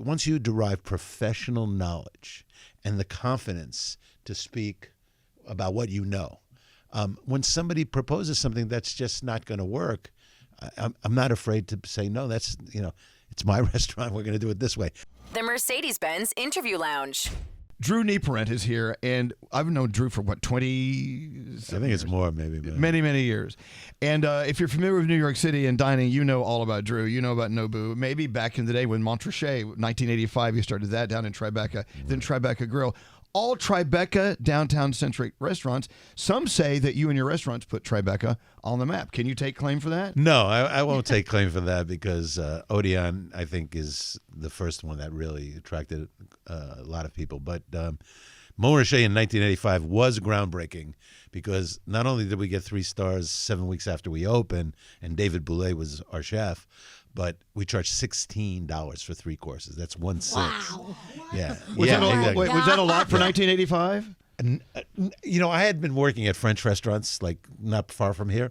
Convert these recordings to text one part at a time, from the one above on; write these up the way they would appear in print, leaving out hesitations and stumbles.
once you derive professional knowledge and the confidence to speak about what you know, when somebody proposes something that's just not going to work, I'm not afraid to say, no, that's, it's my restaurant. We're going to do it this way. The Mercedes-Benz Interview Lounge. Drew Nieporent is here, and I've known Drew for, 20 I think it's more, maybe. Many, many years. And if you're familiar with New York City and dining, you know all about Drew. You know about Nobu. Maybe back in the day when Montrachet, 1985, you started that down in Tribeca, then Tribeca Grill. All Tribeca downtown-centric restaurants. Some say that you and your restaurants put Tribeca on the map. Can you take claim for that? No, I won't take claim for that because Odeon, I think, is the first one that really attracted a lot of people. But Montrachet in 1985 was groundbreaking because not only did we get 3 stars 7 weeks after we opened, and David Boulay was our chef, but we charged $16 for 3 courses. That's 1/6. Wow. Yeah. Was that a lot for 1985? I had been working at French restaurants, like not far from here,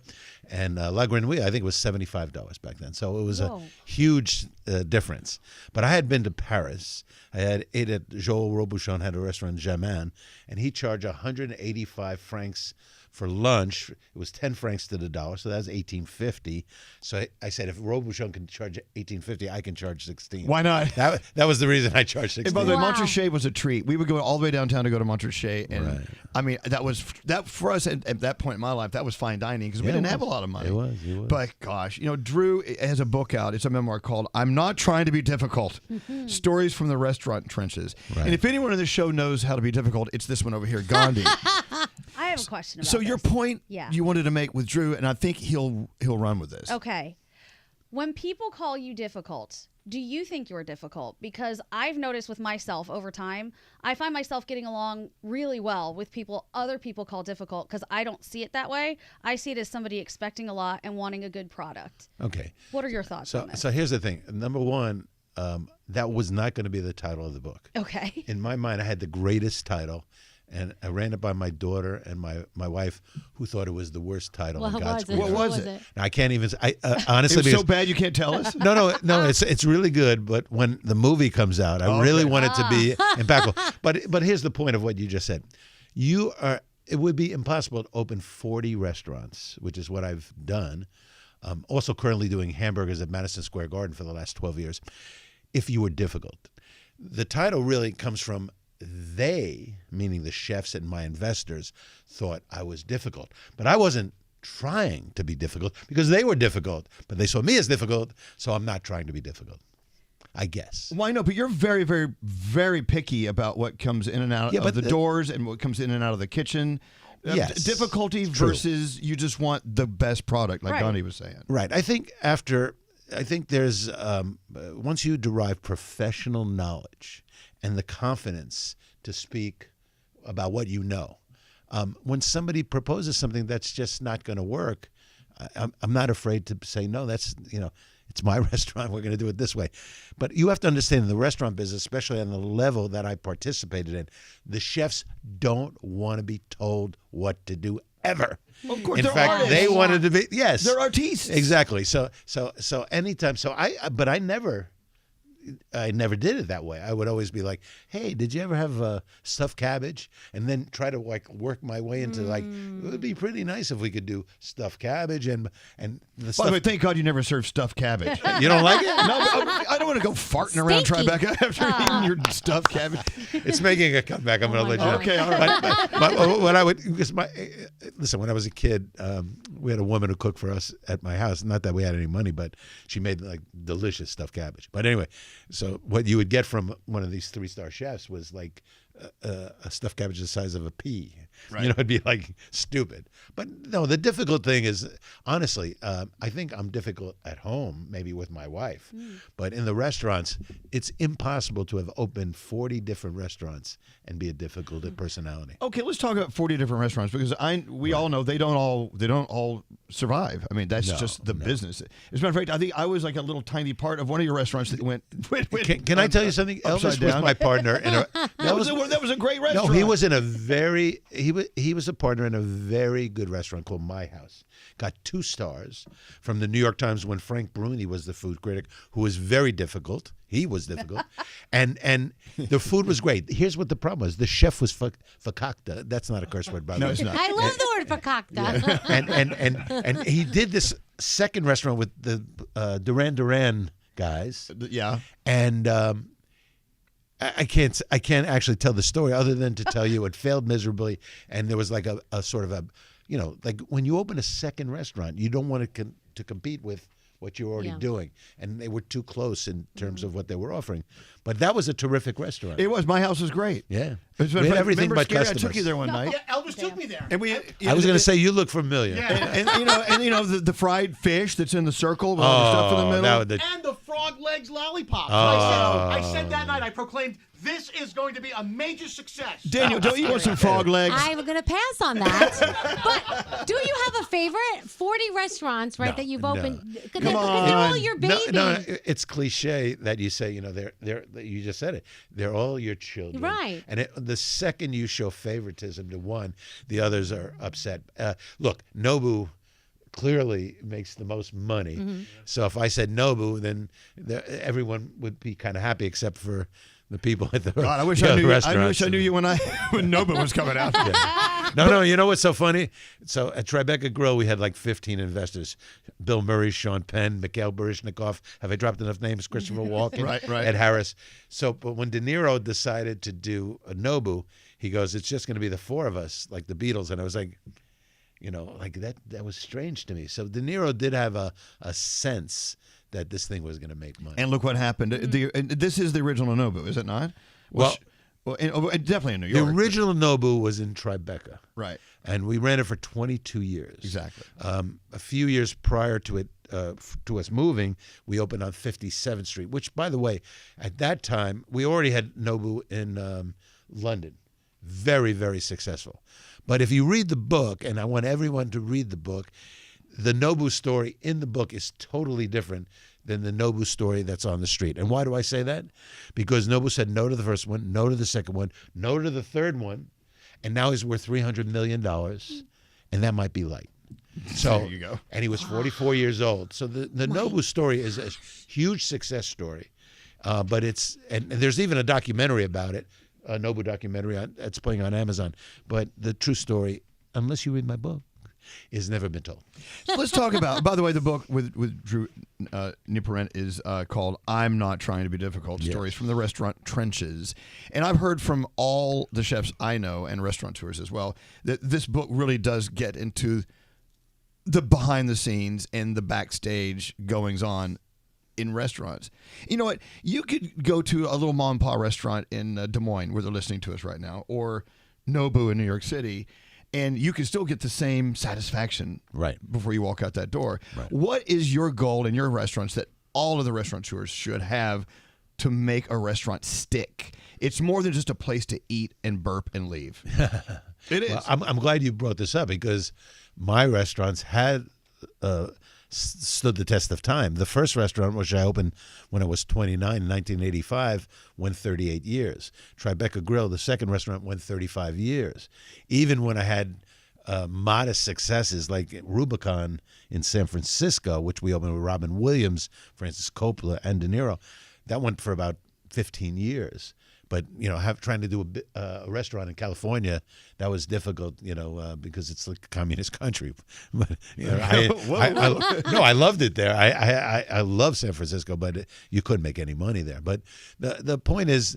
and La Grenouille, I think it was $75 back then. So it was a huge difference. But I had been to Paris. I had ate at Joel Robuchon, had a restaurant in Jaman, and he charged 185 francs for lunch. It was 10 francs to the dollar, so that was $18.50. So I said, if Robuchon can charge $18.50, I can charge $16. Why not? That was the reason I charged $16. And by the way, Montrachet was a treat. We would go all the way downtown to go to Montrachet, and Right. I mean that for us at that point in my life, that was fine dining because we didn't have a lot of money. It was. But gosh, Drew has a book out. It's a memoir called "I'm Not Trying to Be Difficult: Stories from the Restaurant Trenches." Right. And if anyone in the show knows how to be difficult, it's this one over here, Gandhi. I have a question about So this. your point Yeah. you wanted to make with Drew, and I think he'll run with this. Okay. When people call you difficult, do you think you're difficult? Because I've noticed with myself over time, I find myself getting along really well with people other people call difficult because I don't see it that way. I see it as somebody expecting a lot and wanting a good product. Okay. What are your thoughts on this? So here's the thing. Number one, that was not going to be the title of the book. Okay. In my mind, I had the greatest title, and I ran it by my daughter and my wife, who thought it was the worst title in God's creation. What was it? Now, I can't even. Honestly, It was so bad you can't tell us. No. It's really good. But when the movie comes out, I really want it to be impactful. But here's the point of what you just said. It would be impossible to open 40 restaurants, which is what I've done. Also, currently doing hamburgers at Madison Square Garden for the last 12 years. If you were difficult, the title really comes from. They, meaning the chefs and my investors, thought I was difficult. But I wasn't trying to be difficult because they were difficult. But they saw me as difficult, so I'm not trying to be difficult, I guess. Why not? But you're very, very, very picky about what comes in and out of the doors and what comes in and out of the kitchen. Yes, difficulty versus you just want the best product, like Gandhi was saying. Right. I think there's, once you derive professional knowledge and the confidence to speak about what you know. When somebody proposes something that's just not going to work, I'm not afraid to say, no, that's, it's my restaurant. We're going to do it this way. But you have to understand in the restaurant business, especially on the level that I participated in, the chefs don't want to be told what to do ever. Of course, in they're fact, artists. they wanted to be, yes. They're artistes. Exactly. So anytime, but I never did it that way. I would always be like, hey, did you ever have stuffed cabbage? And then try to work my way into it would be pretty nice if we could do stuffed cabbage and the stuff. By the way, thank God you never served stuffed cabbage. You don't like it? No, I don't want to go farting around Tribeca after eating your stuffed cabbage. It's making a comeback. I'm going to let you know. Okay, all right. But what I would, listen, when I was a kid, we had a woman who cooked for us at my house. Not that we had any money, but she made delicious stuffed cabbage. But anyway, so what you would get from one of these 3-star chefs was like a stuffed cabbage the size of a pea. Right. It'd be stupid. But no, the difficult thing is, honestly, I think I'm difficult at home, maybe with my wife. But in the restaurants, it's impossible to have opened 40 different restaurants and be a difficult personality. Okay, let's talk about 40 different restaurants because we all know they don't all survive. I mean, that's just the business. As a matter of fact, I think I was like a little tiny part of one of your restaurants that went Can I tell you something? Elvis was my partner. that was a great restaurant. No, he was in a very he was a partner in a very good restaurant called My House. Got 2 stars from the New York Times when Frank Bruni was the food critic, who was very difficult. He was difficult, and the food was great. Here's what the problem was: the chef was fakakta. That's not a curse word, by the way. No, it's not. I love the word fakakta. And he did this second restaurant with the Duran guys. Yeah. And I can't actually tell the story other than to tell you it failed miserably, and there was like a sort of a, like when you open a second restaurant, you don't want to compete with what you're already doing, and they were too close in terms of what they were offering. But that was a terrific restaurant. It was. My House was great. Yeah. We had everything but Scary? customers. I took you there one night. Yeah, Elvis took me there. And I was going to say you look familiar. And the fried fish that's in the circle with all the stuff in the middle. And the frog legs lollipops. Oh. I said that night, I proclaimed, this is going to be a major success. Daniel, don't you want some frog legs? I'm going to pass on that. But do you have a favorite? 40 restaurants, right, that you've opened? Because they're all your baby. No, it's cliche that you say, they're you just said it. They're all your children. Right. And the second you show favoritism to one, the others are upset. Look, Nobu clearly makes the most money. Mm-hmm. So if I said Nobu, then everyone would be kind of happy except for the people at the God, I wish I knew restaurants. I wish I knew you when Nobu was coming out. Yeah. No, you know what's so funny? So at Tribeca Grill, we had like 15 investors. Bill Murray, Sean Penn, Mikhail Baryshnikov. Have I dropped enough names? Christopher Walken, Right. Ed Harris. So, but when De Niro decided to do a Nobu, he goes, it's just going to be the 4 of us, like the Beatles. And I was like, like that was strange to me. So De Niro did have a sense that this thing was going to make money. And look what happened. This is the original Nobu, is it not? Definitely in New York. The original Nobu was in Tribeca. Right. And we ran it for 22 years. Exactly. A few years prior to it, to us moving, we opened on 57th Street, which, by the way, at that time, we already had Nobu in London. Very, very successful. But if you read the book, and I want everyone to read the book, the Nobu story in the book is totally different than the Nobu story that's on the street. And why do I say that? Because Nobu said no to the first one, no to the second one, no to the third one, and now he's worth $300 million, and that might be light. So, there you go. And he was 44 years old. So the Nobu story is a huge success story, but and there's even a documentary about it, a Nobu documentary that's playing on Amazon. But the true story, unless you read my book, is never been told. So let's talk about, by the way, the book with Drew Nieporent is called I'm Not Trying to Be Difficult, Stories from the Restaurant Trenches. And I've heard from all the chefs I know and restaurateurs as well that this book really does get into the behind the scenes and the backstage goings on in restaurants. You know what? You could go to a little mom and pop restaurant in Des Moines where they're listening to us right now, or Nobu in New York City, and you can still get the same satisfaction before you walk out that door. Right. What is your goal in your restaurants that all of the restaurateurs should have to make a restaurant stick? It's more than just a place to eat and burp and leave. It is. Well, I'm glad you brought this up because my restaurants had stood the test of time. The first restaurant, which I opened when I was 29 in 1985, went 38 years. Tribeca Grill, the second restaurant, went 35 years. Even when I had modest successes like Rubicon in San Francisco, which we opened with Robin Williams, Francis Coppola, and De Niro, that went for about 15 years. But, trying to do a restaurant in California, that was difficult, because it's like a communist country. But, I loved it there. I love San Francisco, but you couldn't make any money there. But the point is,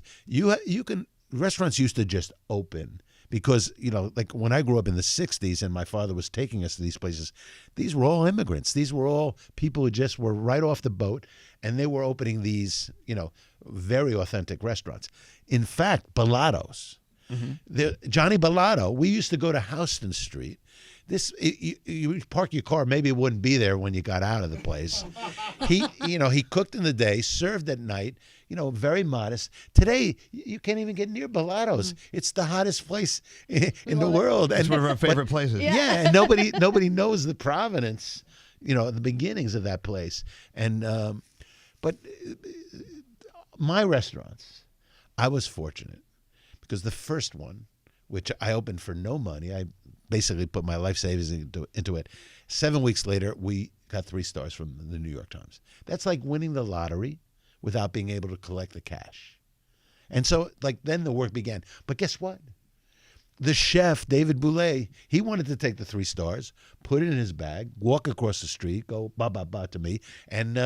restaurants used to just open because, like when I grew up in the 60s and my father was taking us to these places, these were all immigrants. These were all people who just were right off the boat, and they were opening these, very authentic restaurants. In fact, Bellatos, Johnny Bellato, we used to go to Houston Street. You park your car, maybe it wouldn't be there when you got out of the place. He cooked in the day, served at night, very modest. Today, you can't even get near Bellatos. It's the hottest place in the world. It's one of our favorite places. Yeah, and nobody knows the provenance, the beginnings of that place. And but my restaurants, I was fortunate because the first one, which I opened for no money, I basically put my life savings into it. 7 weeks later, we got 3 stars from the New York Times. That's like winning the lottery without being able to collect the cash. And so, then the work began. But guess what? The chef, David Boulay, he wanted to take the 3 stars, put it in his bag, walk across the street, go ba-ba-ba to me, and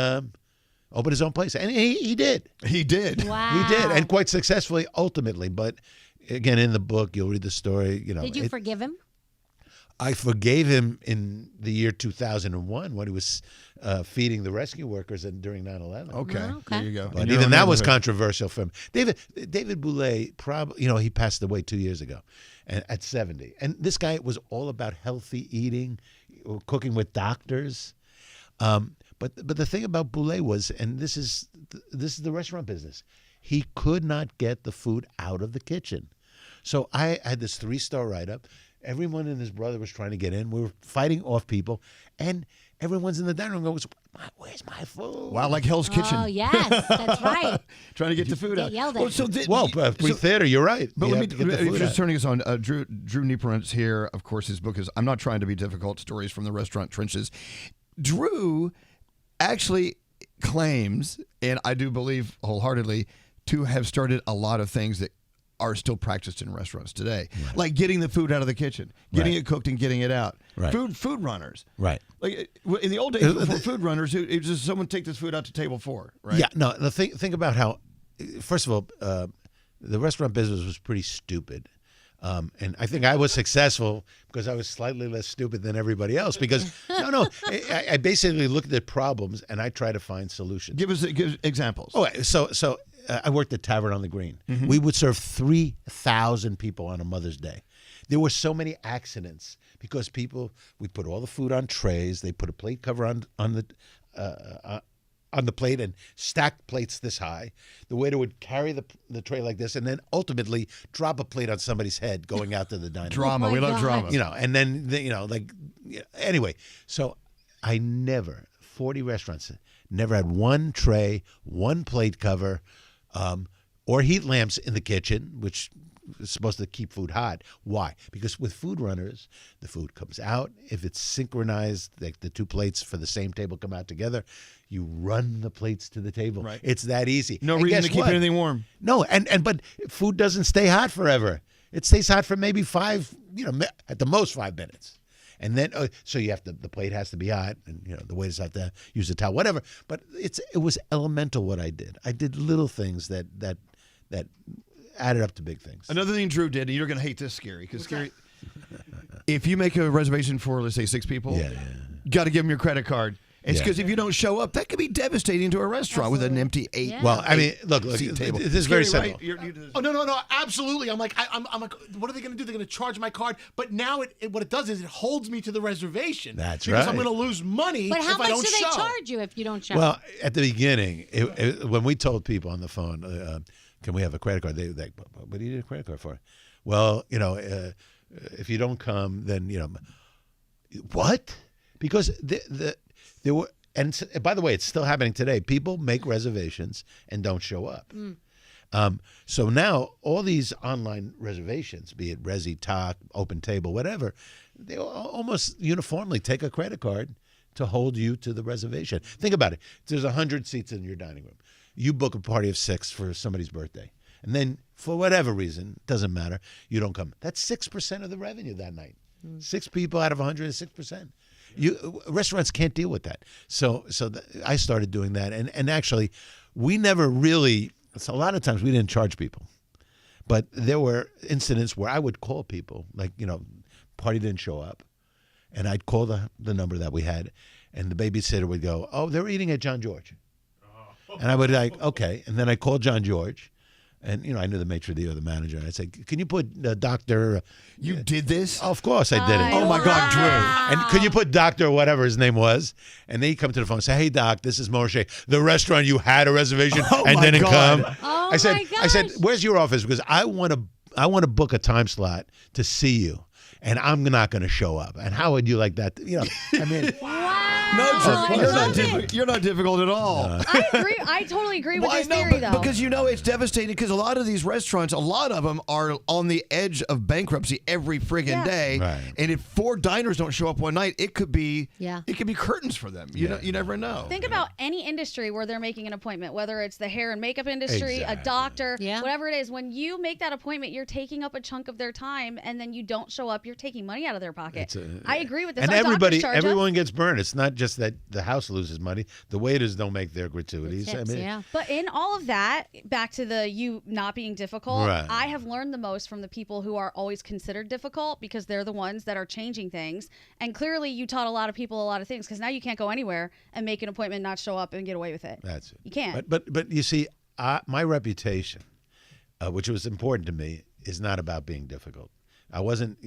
open his own place. And he did. He did. Wow. He did, and quite successfully, ultimately. But again, in the book, you'll read the story. Did you forgive him? I forgave him in the year 2001 when he was feeding the rescue workers during 9/11. Okay. There you go. But even that was controversial for him. David Boulay, probably, he passed away 2 years ago, and at 70. And this guy was all about healthy eating, cooking with doctors. But the thing about Boulay was, and this is the restaurant business, he could not get the food out of the kitchen. So I had this 3-star write-up. Everyone and his brother was trying to get in. We were fighting off people, and everyone's in the dining room goes, "Where's my food?" Wow, like Hell's Kitchen. Oh, yes, that's right. Trying to get the food out. Yelled at. Pre-theater, you're right. But You let have me, to get the if food you're out. just turning us on, Drew Nieporent's here. Of course, his book is I'm Not Trying to Be Difficult, Stories from the Restaurant Trenches. Drew actually claims, and I do believe wholeheartedly, to have started a lot of things that are still practiced in restaurants today, like getting the food out of the kitchen, getting it cooked and getting it out. Right. Food runners. Right. Like in the old days, before food runners, it was just someone take this food out to table 4, right? Yeah, no, think about how, first of all, the restaurant business was pretty stupid. And I think I was successful because I was slightly less stupid than everybody else. Because, I basically looked at problems and I try to find solutions. Give examples. Oh, so I worked at Tavern on the Green. Mm-hmm. We would serve 3,000 people on a Mother's Day. There were so many accidents because we put all the food on trays. They put a plate cover on the plate and stack plates this high. The waiter would carry the tray like this and then ultimately drop a plate on somebody's head going out to the dining room. Drama. We love drama. And then, anyway. So I 40 restaurants, never had one tray, one plate cover, or heat lamps in the kitchen, which is supposed to keep food hot. Why? Because with food runners, the food comes out. If it's synchronized, like the 2 plates for the same table come out together, you run the plates to the table. Right. It's that easy. No and reason to keep what? anything warm. No, but food doesn't stay hot forever. It stays hot for maybe 5, at the most 5 minutes. And then, so you have the plate has to be hot, and the waiters have to use a towel, whatever. But it was elemental what I did. I did little things that added up to big things. Another thing Drew did, and you're going to hate this, Scary, because Scary, if you make a reservation for, let's say, 6 people, got to give them your credit card. It's because if you don't show up, that could be devastating to a restaurant with an empty 8. Yeah. Well, I mean, look, seat table. this is very simple. Right? Oh, no, absolutely. I'm like, what are they going to do? They're going to charge my card. But now what it does is it holds me to the reservation. That's because right. I'm going to lose money But how if I much don't do they show. charge you if you don't show? Well, at the beginning, when we told people on the phone, can we have a credit card? They were like, what do you need a credit card for? Well, if you don't come, then, what? Because there were, and by the way, it's still happening today. People make reservations and don't show up. So now all these online reservations, be it Resi, Talk, Open Table, whatever, they almost uniformly take a credit card to hold you to the reservation. Think about it. There's 100 seats in your dining room. You book a party of 6 for somebody's birthday. And then for whatever reason, doesn't matter, you don't come. That's 6% of the revenue that night. 6 people out of 100 is 6%. Restaurants can't deal with that. So I started doing that. And actually, we never really, a lot of times we didn't charge people. But there were incidents where I would call people, like, party didn't show up. And I'd call the number that we had. And the babysitter would go, oh, they're eating at John George. And I would like, okay. And then I called John George. And, I knew the maitre d' or the manager. And I said, can you put Dr. You did this? Oh, of course I did it. Oh, my God, Drew. And could you put Dr. whatever his name was? And then he'd come to the phone and say, hey, Doc, this is Moshe. The restaurant, you had a reservation and didn't come. Oh, I said, my I said, gosh. where's your office? Because I want to book a time slot to see you. And I'm not going to show up. And how would you like that? I mean, wow. You're not difficult at all. I agree. I totally agree with this theory, though. Because it's devastating because a lot of these restaurants, a lot of them are on the edge of bankruptcy every friggin' day. Right. And if 4 diners don't show up one night, it could be curtains for them. You never know. Think about any industry where they're making an appointment, whether it's the hair and makeup industry, a doctor, whatever it is. When you make that appointment, you're taking up a chunk of their time, and then you don't show up, you're taking money out of their pocket. I agree with this. And everyone gets burned. It's not just that the house loses money. The waiters don't make their gratuities. Tips, But in all of that, back to the you not being difficult, I have learned the most from the people who are always considered difficult because they're the ones that are changing things. And clearly you taught a lot of people a lot of things because now you can't go anywhere and make an appointment, not show up, and get away with it. That's it. You can't. But you see, my reputation, which was important to me, is not about being difficult. I wasn't,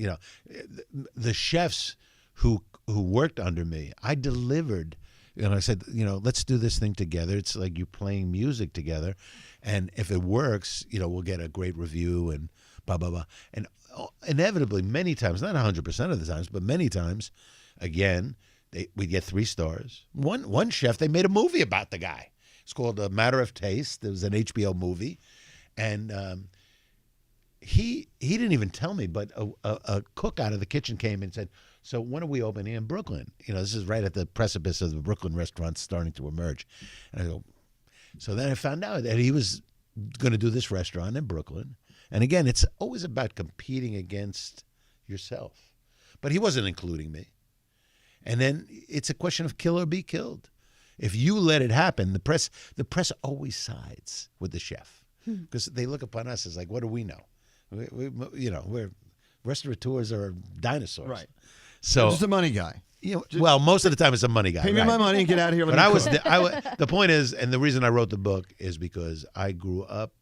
the chefs who worked under me, I delivered. I said, let's do this thing together. It's like you're playing music together. And if it works, we'll get a great review and blah, blah, blah. And inevitably, many times, not 100% of the times, but many times, again, we'd get 3 stars. One chef, they made a movie about the guy. It's called A Matter of Taste. It was an HBO movie. And he didn't even tell me, but a cook out of the kitchen came and said, so when are we opening in Brooklyn? This is right at the precipice of the Brooklyn restaurants starting to emerge. And I go, so then I found out that he was going to do this restaurant in Brooklyn. And again, it's always about competing against yourself. But he wasn't including me. And then it's a question of kill or be killed. If you let it happen, the press always sides with the chef because they look upon us as like, what do we know? We're restaurateurs are dinosaurs. Right. So just a money guy. Well, most of the time it's a money guy. Pay me my money and get out of here. But the point is, and the reason I wrote the book is because I grew up,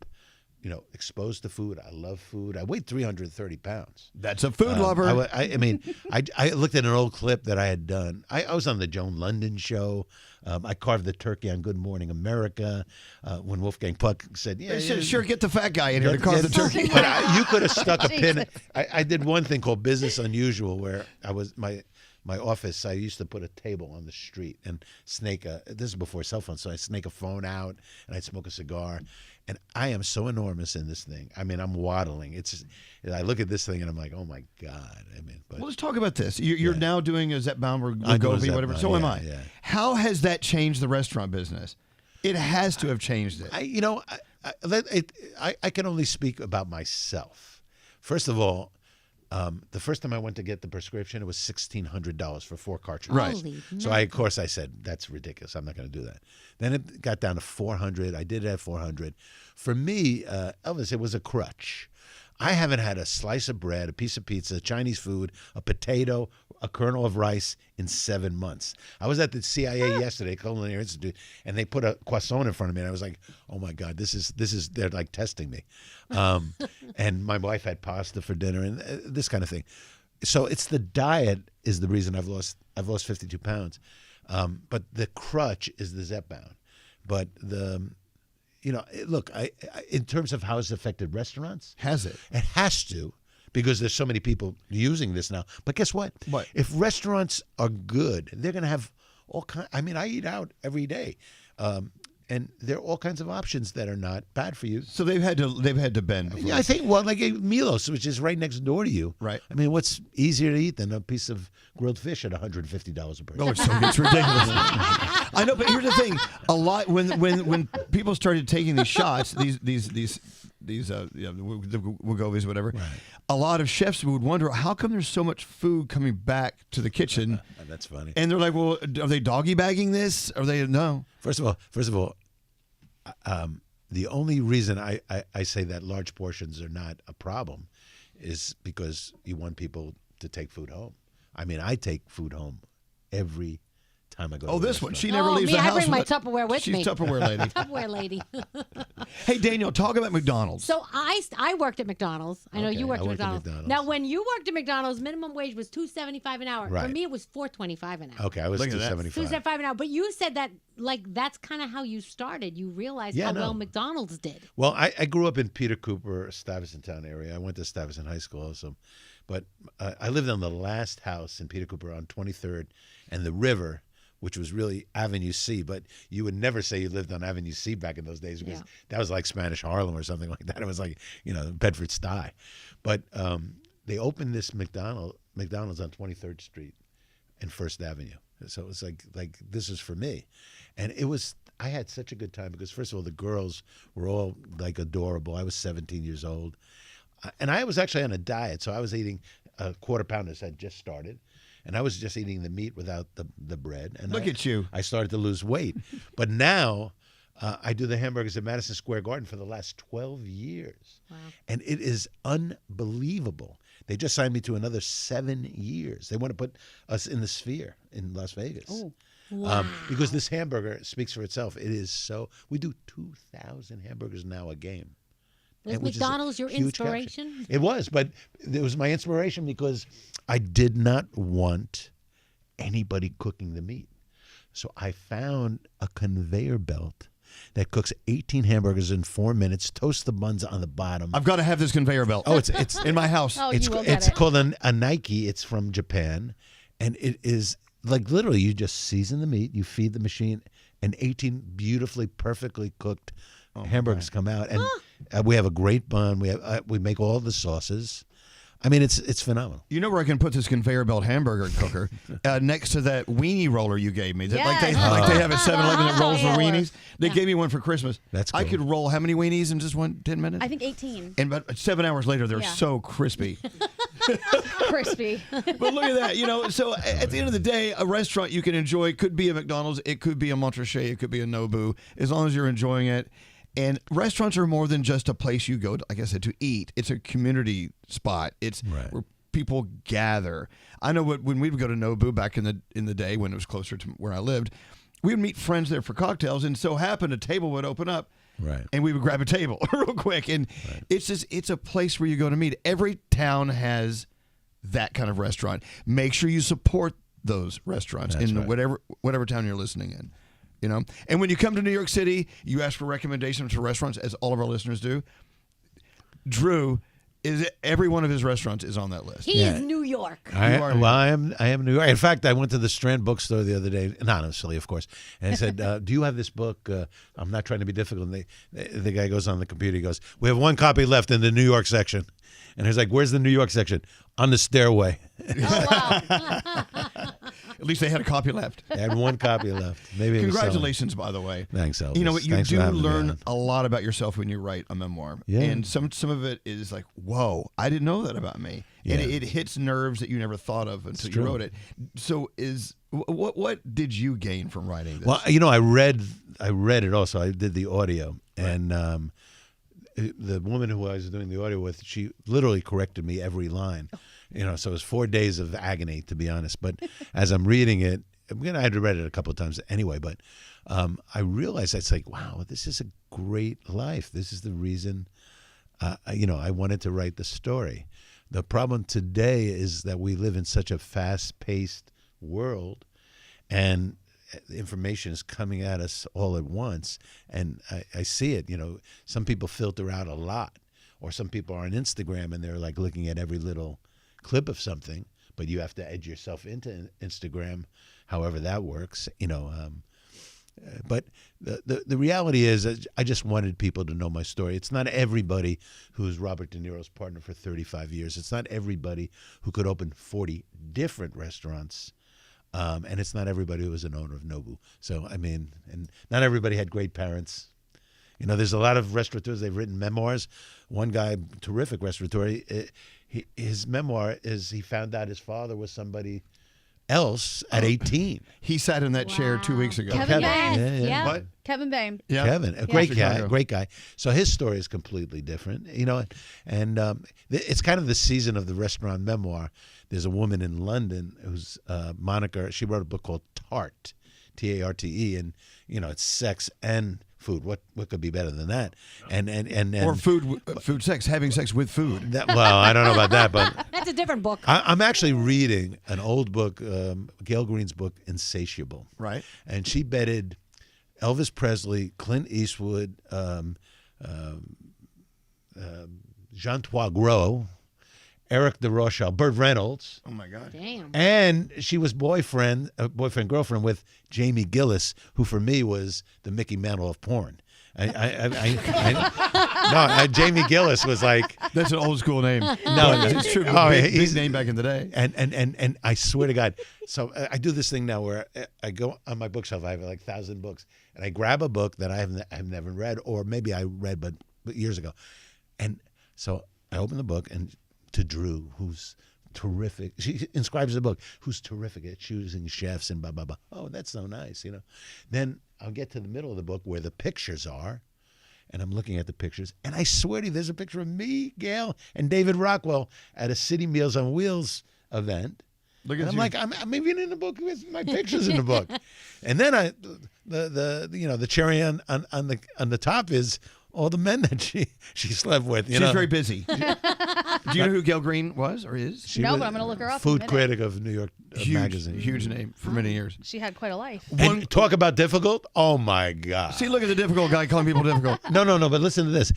exposed to food. I love food. I weighed 330 pounds. That's a food lover. I looked at an old clip that I had done. I was on the Joan London show. I carved the turkey on Good Morning America when Wolfgang Puck said, sure, get the fat guy in here to carve the turkey. But you could have stuck a pin. I did one thing called Business Unusual where I was my office, I used to put a table on the street and this is before cell phones, so I'd snake a phone out and I'd smoke a cigar. And I am so enormous in this thing. I mean, I'm waddling. I look at this thing and I'm like, oh my God. Well, let's talk about this. You're now doing a Zetbaum or Govi, whatever. So am I. Yeah. How has that changed the restaurant business? It has to have changed it. I can only speak about myself. First of all, the first time I went to get the prescription, it was $1,600 for 4 cartridges. Right. So I said, that's ridiculous. I'm not going to do that. Then it got down to $400. I did it at $400. For me, Elvis, it was a crutch. I haven't had a slice of bread, a piece of pizza, Chinese food, a potato, a kernel of rice in 7 months. I was at the CIA yesterday, Culinary Institute, and they put a croissant in front of me, and I was like, "Oh my God, this is they're like testing me." And my wife had pasta for dinner, and this kind of thing. So it's the diet is the reason I've lost 52 pounds, but the crutch is the Zepbound. But look, in terms of how it's affected restaurants, has it? It has to. Because there's so many people using this now. But guess what? What? If restaurants are good, they're going to have all kinds. I mean, I eat out every day. And there are all kinds of options that are not bad for you. So they've had to bend before. Yeah, I think, like Milos, which is right next door to you. Right. I mean, what's easier to eat than a piece of grilled fish at $150 a person? Oh, it's ridiculous. I know, but here's the thing. A lot when people started taking these shots, these Wegovies, whatever. Right. A lot of chefs would wonder how come there's so much food coming back to the kitchen. That's funny. And they're like, well, are they doggy bagging this? Are they no? First of all, the only reason I say that large portions are not a problem is because you want people to take food home. I mean, I take food home every time I go to the this one. restaurant. She never leaves the house. I bring my Tupperware with me. She's Tupperware lady. Tupperware lady. Hey, Danielle, talk about McDonald's. So I worked at McDonald's. I know you worked at McDonald's. Now, when you worked at McDonald's, minimum wage was $2.75 an hour. Right. For me, it was $4.25 an hour. Okay, I was $2.75. $2.75 an hour. But you said that that's kind of how you started. You realized how well McDonald's did. Well, I grew up in Peter Cooper, Stuyvesant Town area. I went to Stuyvesant High School also. But I lived on the last house in Peter Cooper on 23rd and the river which was really Avenue C, but you would never say you lived on Avenue C back in those days because that was like Spanish Harlem or something like that. It was like, Bedford Stuyvesant. But they opened this McDonald's on 23rd Street and First Avenue. So it was like this is for me. And I had such a good time because, first of all, the girls were all like adorable. I was 17 years old. And I was actually on a diet, so I was eating a quarter pounders had just started. And I was just eating the meat without the bread. And Look at you. I started to lose weight. But now I do the hamburgers at Madison Square Garden for the last 12 years. Wow. And it is unbelievable. They just signed me to another 7 years. They want to put us in the Sphere in Las Vegas. Oh, wow. Because this hamburger speaks for itself. It is so. We do 2,000 hamburgers now a game. Was which is a McDonald's your huge inspiration? caption. It was, but it was my inspiration because I did not want anybody cooking the meat. So I found a conveyor belt that cooks 18 hamburgers in 4 minutes, toasts the buns on the bottom. I've got to have this conveyor belt. Oh, it's in my house. Oh, it's you will get it's it. called a Nike. It's from Japan, and it is like literally you just season the meat, you feed the machine, and 18 beautifully, perfectly cooked hamburgers come out, and we have a great bun. We make all the sauces. I mean, it's phenomenal. You know where I can put this conveyor belt hamburger cooker? Next to that weenie roller you gave me. Like they have at 7-Eleven that rolls for weenies. They gave me one for Christmas. That's cool. I could roll how many weenies in just 10 minutes? I think 18. And but 7 hours later, they're so crispy. Crispy. But look at that. So at the end of the day, a restaurant you can enjoy. It could be a McDonald's. It could be a Montrachet. It could be a Nobu. As long as you're enjoying it. And restaurants are more than just a place you go, like I said, to eat. It's a community spot. It's where people gather. I know when we would go to Nobu back in the day when it was closer to where I lived, we would meet friends there for cocktails, and so happened a table would open up, and we would grab a table real quick. And it's a place where you go to meet. Every town has that kind of restaurant. Make sure you support those restaurants in whatever town you're listening in. And when you come to New York City, you ask for recommendations for restaurants, as all of our listeners do. Drew, every one of his restaurants is on that list. He is New York. I am New York. In fact, I went to the Strand bookstore the other day, anonymously, of course, and I said, do you have this book? I'm not trying to be difficult. And the guy goes on the computer, he goes, we have one copy left in the New York section. And he's like, where's the New York section? On the stairway. Oh, wow. At least they had a copy left. They had one copy left. Maybe. Congratulations, by the way. Thanks, Elvis. You know what? You Thanks do for having me learn on. a lot about yourself when you write a memoir. Yeah. And some of it is like, whoa, I didn't know that about me. Yeah. And it hits nerves that you never thought of until you wrote it. So what did you gain from writing this? Well, I read it also. I did the audio, and the woman who I was doing the audio with, she literally corrected me every line. So it was 4 days of agony, to be honest. But as I'm reading it, I had read it a couple of times anyway, but I realized it's like, wow, this is a great life. This is the reason, I wanted to write the story. The problem today is that we live in such a fast-paced world, and the information is coming at us all at once. And I see it, some people filter out a lot, or some people are on Instagram and they're like looking at every little clip of something, but you have to edge yourself into Instagram, however that works, but the reality is I just wanted people to know my story. It's not everybody who's Robert De Niro's partner for 35 years. It's not everybody who could open 40 different restaurants. And it's not everybody who was an owner of Nobu. So, and not everybody had great parents. There's a lot of restaurateurs, they've written memoirs. One guy, terrific restaurateur, his memoir is he found out his father was somebody else at 18. He sat in that chair 2 weeks ago. Kevin Bain. Yeah. What? Kevin Bain. Yeah. Kevin, a great Chicago. guy. So his story is completely different, and it's kind of the season of the restaurant memoir. There's a woman in London whose moniker, she wrote a book called Tarte, Tarte, and it's sex and food. What could be better than that? And Or food sex, having sex with food. well, I don't know about that, but That's a different book. I'm actually reading an old book, Gail Green's book, Insatiable. Right. And she betted Elvis Presley, Clint Eastwood, Jean Trois Gros, Eric de Rochelle, Burt Reynolds. Oh my God. Damn. And she was boyfriend, girlfriend with Jamie Gillis, who for me was the Mickey Mantle of porn. Jamie Gillis was like. That's an old school name. No, it's true. Big name back in the day. And I swear to God, so I do this thing now where I go on my bookshelf. I have like 1,000 books, and I grab a book that I've never read, or maybe I read but years ago, and so I open the book and. To Drew, who's terrific. She inscribes the book, who's terrific at choosing chefs and blah, blah, blah. Oh, that's so nice, Then I'll get to the middle of the book where the pictures are, and I'm looking at the pictures, and I swear to you, there's a picture of me, Gail, and David Rockwell at a City Meals on Wheels event. Look at and I'm like, I'm even in the book with my pictures in the book. And then the cherry on the top is all the men that she slept with. She's very busy. Do you know who Gail Green was or is? But I'm going to look her up. Food critic of New York Magazine. Huge name for many years. She had quite a life. And talk about difficult. Oh my God. See, look at the difficult guy calling people difficult. No. But listen to this.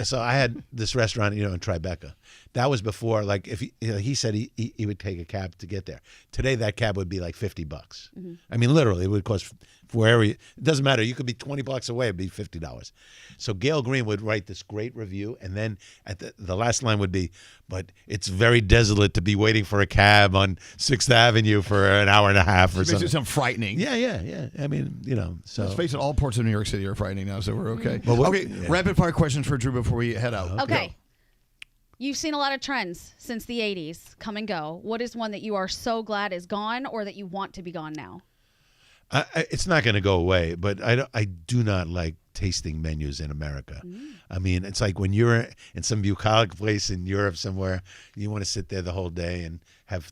So I had this restaurant, in Tribeca. That was before, like, if he said he would take a cab to get there. Today, that cab would be like $50. Mm-hmm. I mean, literally, it would cost wherever. It doesn't matter. You could be 20 blocks away. It'd be $50. So Gail Green would write this great review, and then at the last line would be, "But it's very desolate to be waiting for a cab on 6th Avenue for an hour and a half or something." Makes it sound frightening. Yeah. I mean, so. Let's face it, all parts of New York City are frightening now, so we're okay. Mm-hmm. Rapid fire questions for Drew before we head out. Okay. You've seen a lot of trends since the 80s come and go. What is one that you are so glad is gone or that you want to be gone now? It's not going to go away, but I do not like tasting menus in America. I mean, it's like when you're in some bucolic place in Europe somewhere, you want to sit there the whole day and have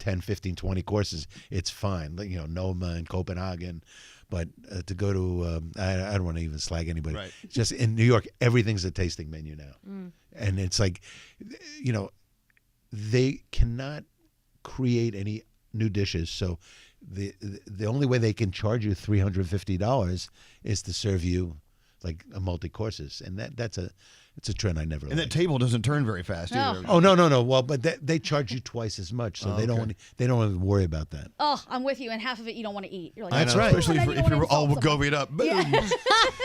10, 15, 20 courses. It's fine. Noma and Copenhagen. But to go to, I don't want to even slag anybody. Right. Just in New York, everything's a tasting menu now. And it's like, they cannot create any new dishes. So the only way they can charge you $350 is to serve you like a multi-courses. And it's a trend I never liked. And that table doesn't turn very fast either. Oh, no. Well, but they charge you twice as much, so they don't even worry about that. Oh, I'm with you, and half of it you don't want to eat. You're like, that's right. Especially if you're all govied up. Yeah.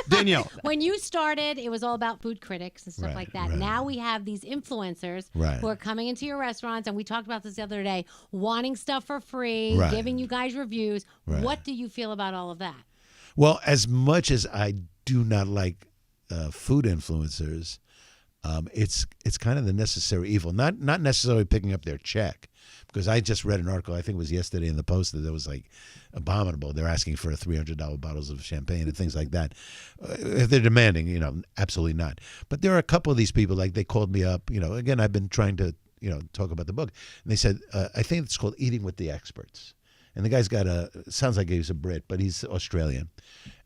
Danielle. When you started, it was all about food critics and stuff like that. Right. Now we have these influencers who are coming into your restaurants, and we talked about this the other day, wanting stuff for free, giving you guys reviews. Right. What do you feel about all of that? Well, as much as I do not like food influencers, it's kind of the necessary evil. Not necessarily picking up their check, because I just read an article, I think it was yesterday in the Post, that was like abominable. They're asking for $300 bottles of champagne and things like that. If they're demanding, absolutely not. But there are a couple of these people, like they called me up. Again, I've been trying to talk about the book, and they said I think it's called Eating with the Experts. And the guy's got sounds like he's a Brit, but he's Australian.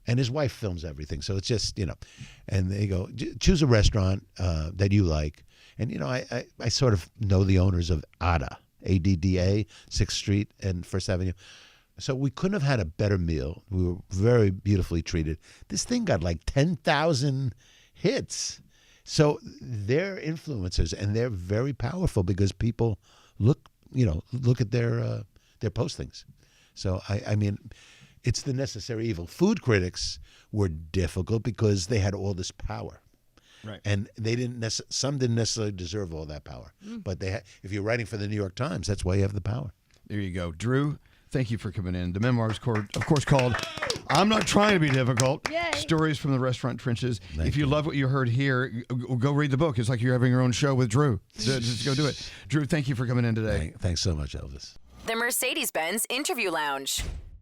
And his wife films everything. So it's just, and they go, choose a restaurant that you like. And, I sort of know the owners of Adda, ADDA, 6th Street and 1st Avenue. So we couldn't have had a better meal. We were very beautifully treated. This thing got like 10,000 hits. So they're influencers, and they're very powerful because people look at their postings. So, I mean, it's the necessary evil. Food critics were difficult because they had all this power. Right. And some didn't necessarily deserve all that power. But if you're writing for the New York Times, that's why you have the power. There you go. Drew, thank you for coming in. The memoir is, of course, called I'm Not Trying to Be Difficult. Yay. Stories from the Restaurant Trenches. Thank if you love what you heard here, go read the book. It's like you're having your own show with Drew. Just go do it. Drew, thank you for coming in today. Thanks so much, Elvis. The Mercedes-Benz Interview Lounge.